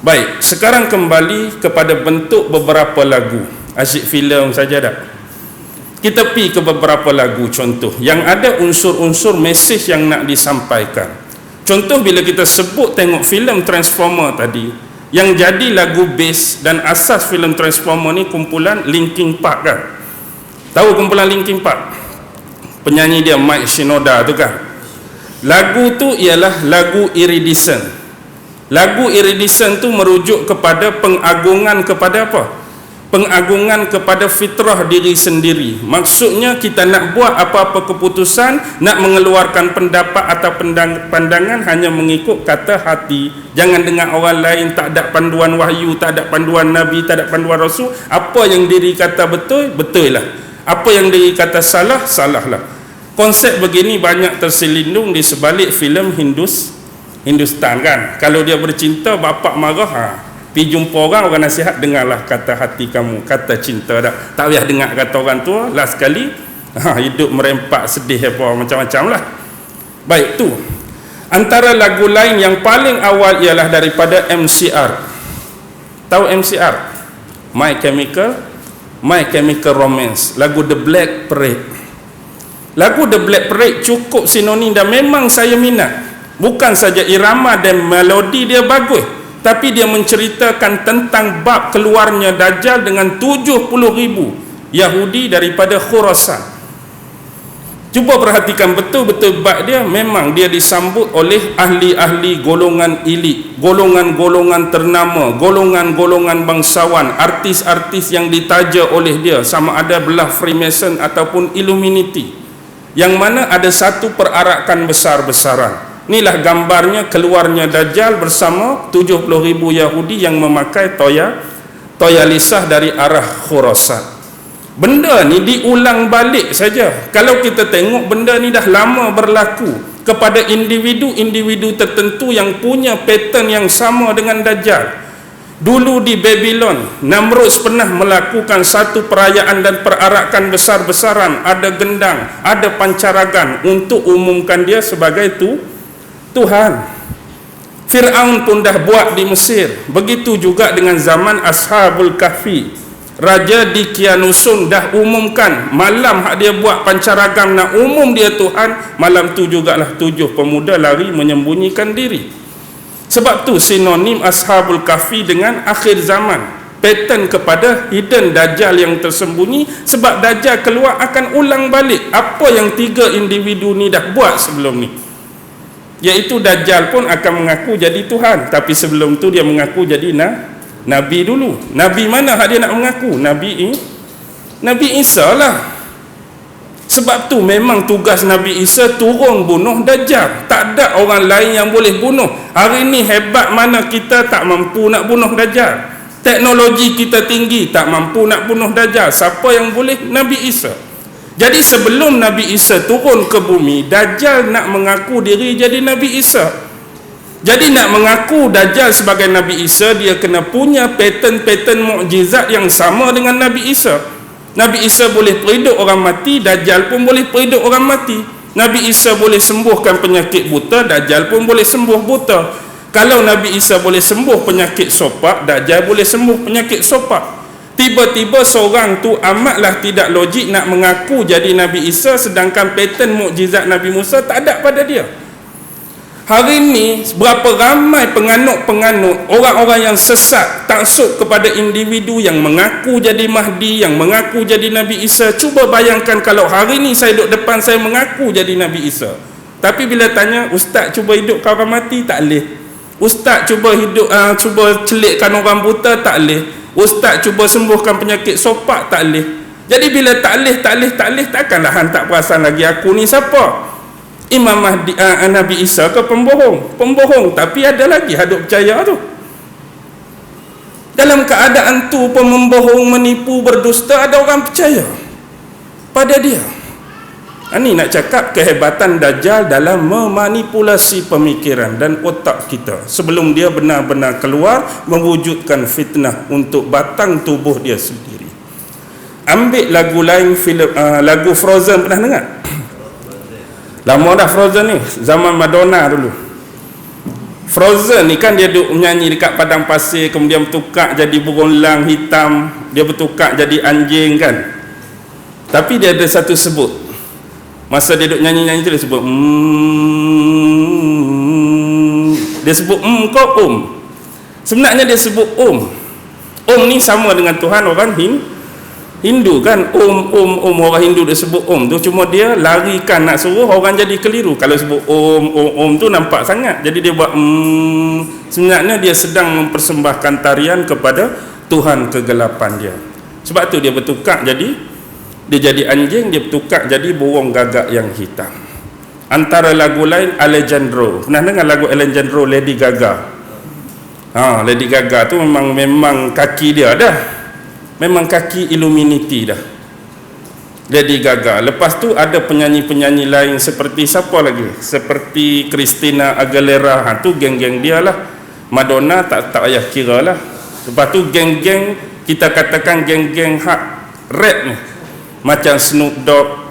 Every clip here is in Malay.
Baik, sekarang kembali kepada bentuk beberapa lagu. Asyik filem saja tak? Kita pergi ke beberapa lagu contoh yang ada unsur-unsur mesej yang nak disampaikan. Contoh bila kita sebut tengok filem Transformer tadi, yang jadi lagu base dan asas filem Transformer ni kumpulan Linkin Park kan? Tahu kumpulan Linkin Park? Penyanyi dia Mike Shinoda tu kan? Lagu tu ialah lagu Iridescent. Lagu Iridescent tu merujuk kepada pengagungan kepada apa? Pengagungan kepada fitrah diri sendiri. Maksudnya kita nak buat apa-apa keputusan, nak mengeluarkan pendapat atau pandangan hanya mengikut kata hati. Jangan dengar orang lain, tak ada panduan wahyu, tak ada panduan Nabi, tak ada panduan Rasul. Apa yang diri kata betul, betul lah. Apa yang diri kata salah, salah lah. Konsep begini banyak terselindung di sebalik filem Hindustan kan. Kalau dia bercinta, bapak marah, pergi jumpa orang nasihat, dengarlah kata hati kamu, kata cinta dah. Tak payah dengar kata orang tua. Last sekali hidup merempak, sedih apa macam-macam lah. Baik, tu antara lagu lain yang paling awal ialah daripada MCR. Tahu MCR? My Chemical Romance. Lagu The Black Parade. Lagu The Black Parade cukup sinonim dan memang saya minat. Bukan saja irama dan melodi dia bagus, tapi dia menceritakan tentang bab keluarnya Dajjal dengan 70,000 Yahudi daripada Khurasan. Cuba perhatikan betul-betul bab dia. Memang dia disambut oleh ahli-ahli golongan elit, golongan-golongan ternama, golongan-golongan bangsawan, artis-artis yang ditaja oleh dia, sama ada belah Freemason ataupun Illuminati, yang mana ada satu perarakan besar-besaran. Inilah gambarnya keluarnya Dajjal bersama 70,000 Yahudi yang memakai toyalisah dari arah Khurasan. Benda ni diulang balik saja. Kalau kita tengok, benda ni dah lama berlaku kepada individu-individu tertentu yang punya pattern yang sama dengan Dajjal. Dulu di Babylon, Namrud pernah melakukan satu perayaan dan perarakan besar-besaran. Ada gendang, ada pancaragan untuk umumkan dia sebagai Tuhan. Fir'aun pun dah buat di Mesir. Begitu juga dengan zaman Ashabul Kahfi. Raja di Kianusun dah umumkan malam hak dia buat pancaragam nak umum dia Tuhan. Malam tu jugalah 7 pemuda lari menyembunyikan diri. Sebab tu sinonim Ashabul Kahfi dengan akhir zaman, pattern kepada hidden Dajjal yang tersembunyi. Sebab Dajjal keluar akan ulang balik apa yang 3 individu ni dah buat sebelum ni. Iaitu Dajjal pun akan mengaku jadi Tuhan, tapi sebelum tu dia mengaku jadi Nabi dulu. Nabi mana hak dia nak mengaku? Nabi Isa lah. Sebab tu memang tugas Nabi Isa turun bunuh Dajjal. Tak ada orang lain yang boleh bunuh. Hari ni hebat mana kita tak mampu nak bunuh Dajjal. Teknologi kita tinggi, tak mampu nak bunuh Dajjal. Siapa yang boleh? Nabi Isa. Jadi sebelum Nabi Isa turun ke bumi, Dajjal nak mengaku diri jadi Nabi Isa. Jadi nak mengaku Dajjal sebagai Nabi Isa, dia kena punya pattern-pattern mukjizat yang sama dengan Nabi Isa. Nabi Isa boleh perhidup orang mati, Dajjal pun boleh perhidup orang mati. Nabi Isa boleh sembuhkan penyakit buta, Dajjal pun boleh sembuh buta. Kalau Nabi Isa boleh sembuh penyakit sopak, Dajjal boleh sembuh penyakit sopak. Tiba-tiba seorang tu amatlah tidak logik nak mengaku jadi Nabi Isa, sedangkan pattern mukjizat Nabi Musa tak ada pada dia. Hari ni berapa ramai penganut-penganut, orang-orang yang sesat, taksub kepada individu yang mengaku jadi Mahdi, yang mengaku jadi Nabi Isa. Cuba bayangkan kalau hari ni saya duduk depan, saya mengaku jadi Nabi Isa, tapi bila tanya, ustaz cuba hidupkan orang mati, tak boleh. Ustaz cuba cuba celikkan orang buta, tak boleh. Ustaz cuba sembuhkan penyakit sopak, tak boleh. Jadi bila tak boleh, takkanlah hang tak perasan lagi aku ni siapa? Imam Mahdi, Nabi Isa ke pembohong, tapi ada lagi hadut percaya tu. Dalam keadaan tu pun membohong, menipu, berdusta, ada orang percaya pada dia. Ini nak cakap kehebatan Dajjal dalam memanipulasi pemikiran dan otak kita sebelum dia benar-benar keluar mewujudkan fitnah untuk batang tubuh dia sendiri. Ambil lagu lain, lagu Frozen, pernah dengar? Lama dah Frozen ni, zaman Madonna dulu. Frozen ni kan dia duduk menyanyi dekat padang pasir, kemudian bertukar jadi berulang hitam, dia bertukar jadi anjing kan. Tapi dia ada satu sebut, masa dia duduk nyanyi-nyanyi tu dia sebut dia sebut kau sebenarnya dia sebut ni sama dengan Tuhan orang Hindu kan. Orang Hindu dia sebut tu, cuma dia larikan nak suruh orang jadi keliru. Kalau sebut om tu nampak sangat, jadi dia buat sebenarnya dia sedang mempersembahkan tarian kepada Tuhan kegelapan dia. Sebab tu dia bertukar jadi anjing, dia bertukar jadi burung gagak yang hitam. Antara lagu lain Alejandro, pernah dengar lagu Alejandro Lady Gaga? Lady Gaga tu memang kaki dia dah, memang kaki Illuminati dah, Lady Gaga. Lepas tu ada penyanyi-penyanyi lain seperti siapa lagi? Seperti Christina Aguilera, tu geng-geng dia lah. Madonna tak payah kira lah. Lepas tu geng-geng, kita katakan geng-geng hak rap ni, macam Snoop Dogg,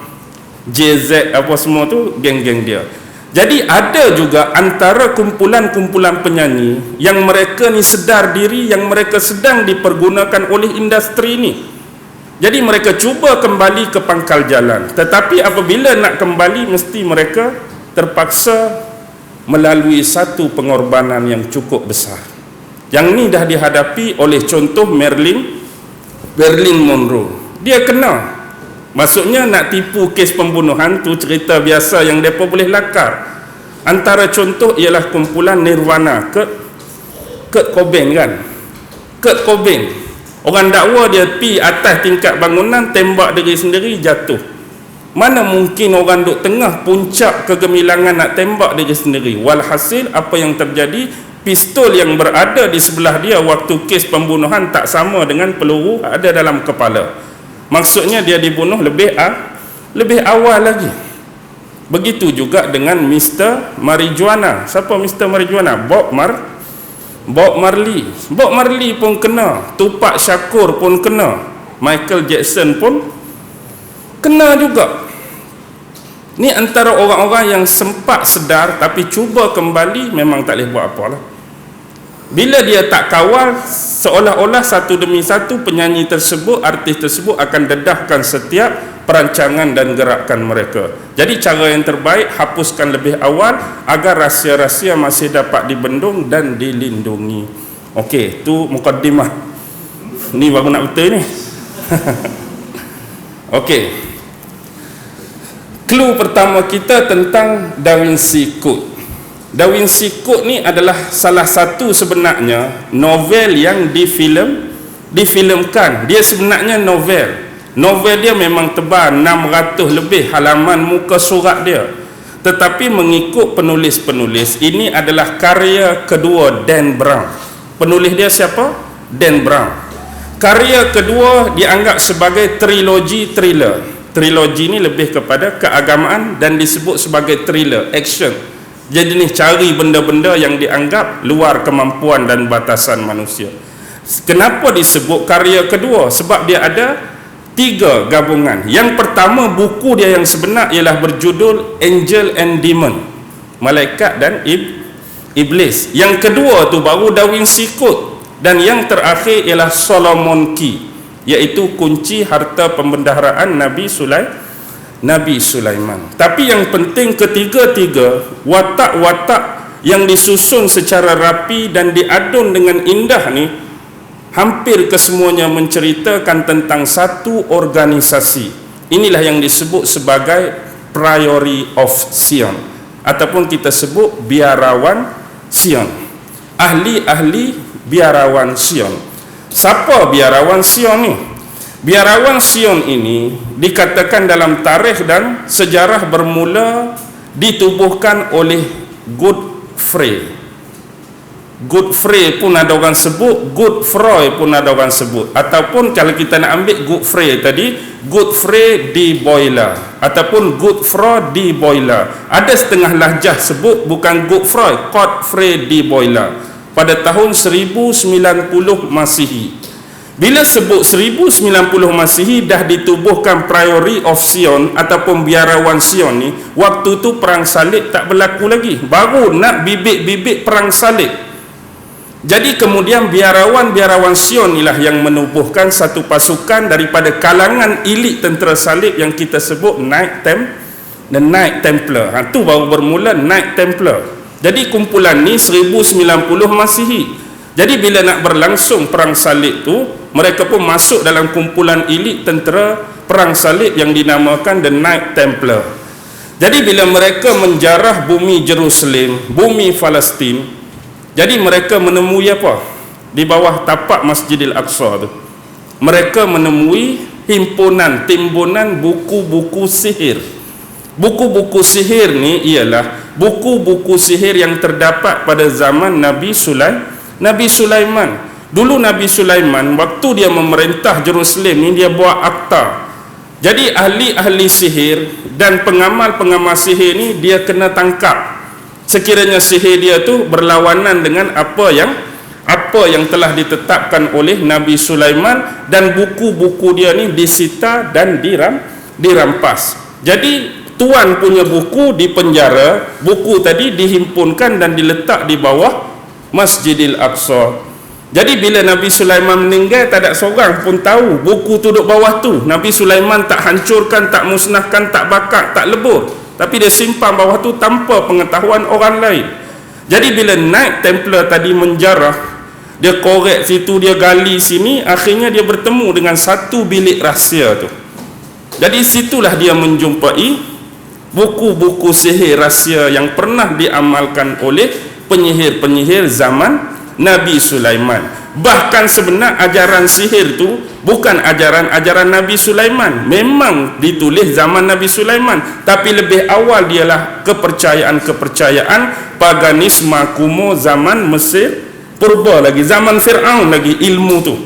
JZ, apa semua tu geng-geng dia. Jadi ada juga antara kumpulan-kumpulan penyanyi yang mereka ni sedar diri, yang mereka sedang dipergunakan oleh industri ni. Jadi mereka cuba kembali ke pangkal jalan, tetapi apabila nak kembali mesti mereka terpaksa melalui satu pengorbanan yang cukup besar. Yang ni dah dihadapi oleh contoh Marilyn Monroe. Dia kena, maksudnya nak tipu kes pembunuhan tu cerita biasa yang mereka boleh lakar. Antara contoh ialah kumpulan Nirvana, Kurt Cobain kan. Kurt Cobain, orang dakwa dia pi atas tingkat bangunan, tembak diri sendiri, jatuh. Mana mungkin orang duk tengah puncak kegemilangan nak tembak diri sendiri. Walhasil apa yang terjadi, pistol yang berada di sebelah dia waktu kes pembunuhan tak sama dengan peluru ada dalam kepala. Maksudnya dia dibunuh lebih awal lagi. Begitu juga dengan Mr. Marijuana. Siapa Mr. Marijuana? Bob Marley. Bob Marley pun kena, Tupac Shakur pun kena, Michael Jackson pun kena juga. Ni antara orang-orang yang sempat sedar tapi cuba kembali, memang tak boleh buat apalah. Bila dia tak kawal, seolah-olah satu demi satu penyanyi tersebut, artis tersebut akan dedahkan setiap perancangan dan gerakan mereka. Jadi cara yang terbaik, hapuskan lebih awal agar rahsia-rahsia masih dapat dibendung dan dilindungi. Okey, tu mukaddimah. Ni baru nak betul ni. Okey. Clue pertama kita tentang Da Vinci Code. Da Vinci Code ni adalah salah satu sebenarnya novel yang difilmkan. Dia sebenarnya novel dia memang tebal, 600 lebih halaman muka surat dia. Tetapi mengikut penulis-penulis, ini adalah karya kedua Dan Brown. Penulis dia siapa? Dan Brown. Karya kedua dianggap sebagai trilogi thriller. Trilogi ni lebih kepada keagamaan dan disebut sebagai thriller, action. Jadi ni cari benda-benda yang dianggap luar kemampuan dan batasan manusia. Kenapa disebut karya kedua? Sebab dia ada 3 gabungan. Yang pertama, buku dia yang sebenar ialah berjudul Angel and Demon, Malaikat dan Iblis. Yang kedua tu baru Da Vinci Code. Dan yang terakhir ialah Solomon Key, iaitu kunci harta pembendaharaan Nabi Sulaiman. Tapi yang penting ketiga-tiga watak-watak yang disusun secara rapi dan diadun dengan indah ni, hampir kesemuanya menceritakan tentang satu organisasi. Inilah yang disebut sebagai Priory of Sion, ataupun kita sebut biarawan Sion. Ahli-ahli biarawan Sion. Siapa biarawan Sion ni? Biarawan Sion ini dikatakan dalam tarikh dan sejarah bermula ditubuhkan oleh Godfrey. Godfrey pun ada orang sebut, Godfrey pun ada orang sebut. Ataupun kalau kita nak ambil Godfrey tadi, Godfrey de Bouillard ataupun Godfrey de Bouillard. Ada setengah lahjah sebut bukan Godfrey de Bouillard pada tahun 1090 Masihi. Bila sebut 1090 Masihi dah ditubuhkan Priory of Sion ataupun biarawan Sion ni, waktu tu perang salib tak berlaku lagi, baru nak bibit-bibit perang salib. Jadi kemudian biarawan Sion inilah yang menubuhkan satu pasukan daripada kalangan elit tentera salib yang kita sebut Knight Templar. Tu baru bermula Knight Templar. Jadi kumpulan ni 1090 Masihi. Jadi bila nak berlangsung perang salib tu, mereka pun masuk dalam kumpulan elit tentera perang salib yang dinamakan The Knight Templar. Jadi bila mereka menjarah bumi Jerusalem, bumi Palestin, jadi mereka menemui apa? Di bawah tapak Masjidil Aqsa tu, mereka menemui timbunan buku-buku sihir. Buku-buku sihir ni ialah buku-buku sihir yang terdapat pada zaman Nabi Sulaiman. Dulu Nabi Sulaiman waktu dia memerintah Jerusalem ni, dia buat akta. Jadi ahli-ahli sihir dan pengamal-pengamal sihir ni dia kena tangkap. Sekiranya sihir dia tu berlawanan dengan apa yang telah ditetapkan oleh Nabi Sulaiman, dan buku-buku dia ni disita dan dirampas. Jadi tuan punya buku di penjara, buku tadi dihimpunkan dan diletak di bawah Masjidil Aqsa. Jadi bila Nabi Sulaiman meninggal, tak ada seorang pun tahu buku tu duduk bawah tu. Nabi Sulaiman tak hancurkan, tak musnahkan, tak bakar, tak lebur, tapi dia simpan bawah tu tanpa pengetahuan orang lain. Jadi bila Knight Templar tadi menjarah, dia korek situ, dia gali sini, akhirnya dia bertemu dengan satu bilik rahsia tu. Jadi situlah dia menjumpai buku-buku sihir rahsia yang pernah diamalkan oleh penyihir-penyihir zaman Nabi Sulaiman. Bahkan sebenar ajaran sihir tu bukan ajaran Nabi Sulaiman, memang ditulis zaman Nabi Sulaiman, tapi lebih awal dialah kepercayaan paganisme kuno zaman Mesir purba lagi, zaman Fir'aun lagi ilmu tu.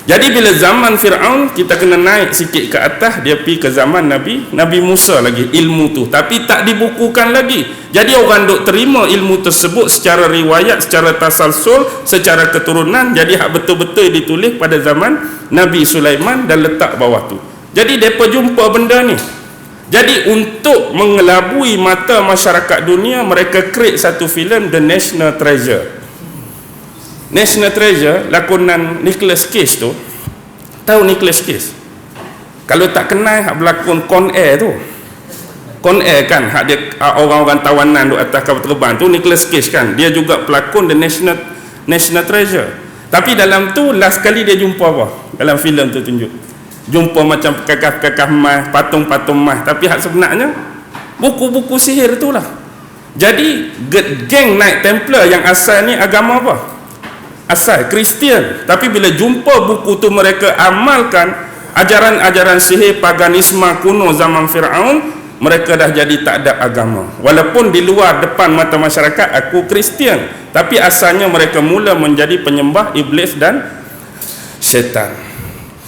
Jadi bila zaman Fir'aun, kita kena naik sikit ke atas, dia pergi ke zaman Nabi Musa lagi ilmu tu, tapi tak dibukukan lagi. Jadi orang duk terima ilmu tersebut secara riwayat, secara tasalsul, secara keturunan. Jadi hak betul-betul ditulis pada zaman Nabi Sulaiman dan letak bawah tu. Jadi mereka jumpa benda ni. Jadi untuk mengelabui mata masyarakat dunia, mereka create satu filem The National Treasure. National Treasure lakonan Nicolas Cage tu. Tahu Nicolas Cage? Kalau tak kenal hak berlakon Con Air tu. Con Air kan, hak dia orang-orang tawanan duk atas kapal terbang tu, Nicolas Cage kan. Dia juga pelakon The National Treasure. Tapi dalam tu last kali dia jumpa apa? Dalam filem tu tunjuk. Jumpa macam kekah-kekah emas, patung-patung emas, tapi hak sebenarnya buku-buku sihir itulah. Jadi geng Knight Templar yang asal ni agama apa? Asal Kristian, tapi bila jumpa buku tu mereka amalkan ajaran-ajaran sihir paganisme kuno zaman Fir'aun, mereka dah jadi tak ada agama. Walaupun di luar depan mata masyarakat aku Kristian, tapi asalnya mereka mula menjadi penyembah iblis dan syaitan.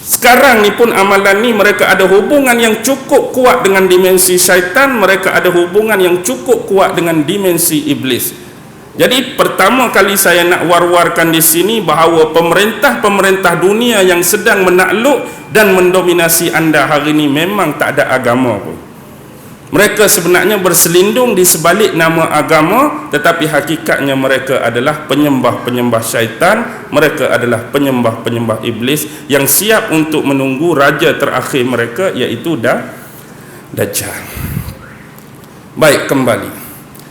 Sekarang ni pun amalan ni mereka ada hubungan yang cukup kuat dengan dimensi syaitan, mereka ada hubungan yang cukup kuat dengan dimensi iblis. Jadi pertama kali saya nak war-warkan di sini bahawa pemerintah dunia yang sedang menakluk dan mendominasi anda hari ini memang tak ada agama pun. Mereka sebenarnya berselindung di sebalik nama agama, tetapi hakikatnya mereka adalah penyembah-penyembah syaitan, mereka adalah penyembah-penyembah iblis yang siap untuk menunggu raja terakhir mereka, iaitu Dajjal. Baik, kembali.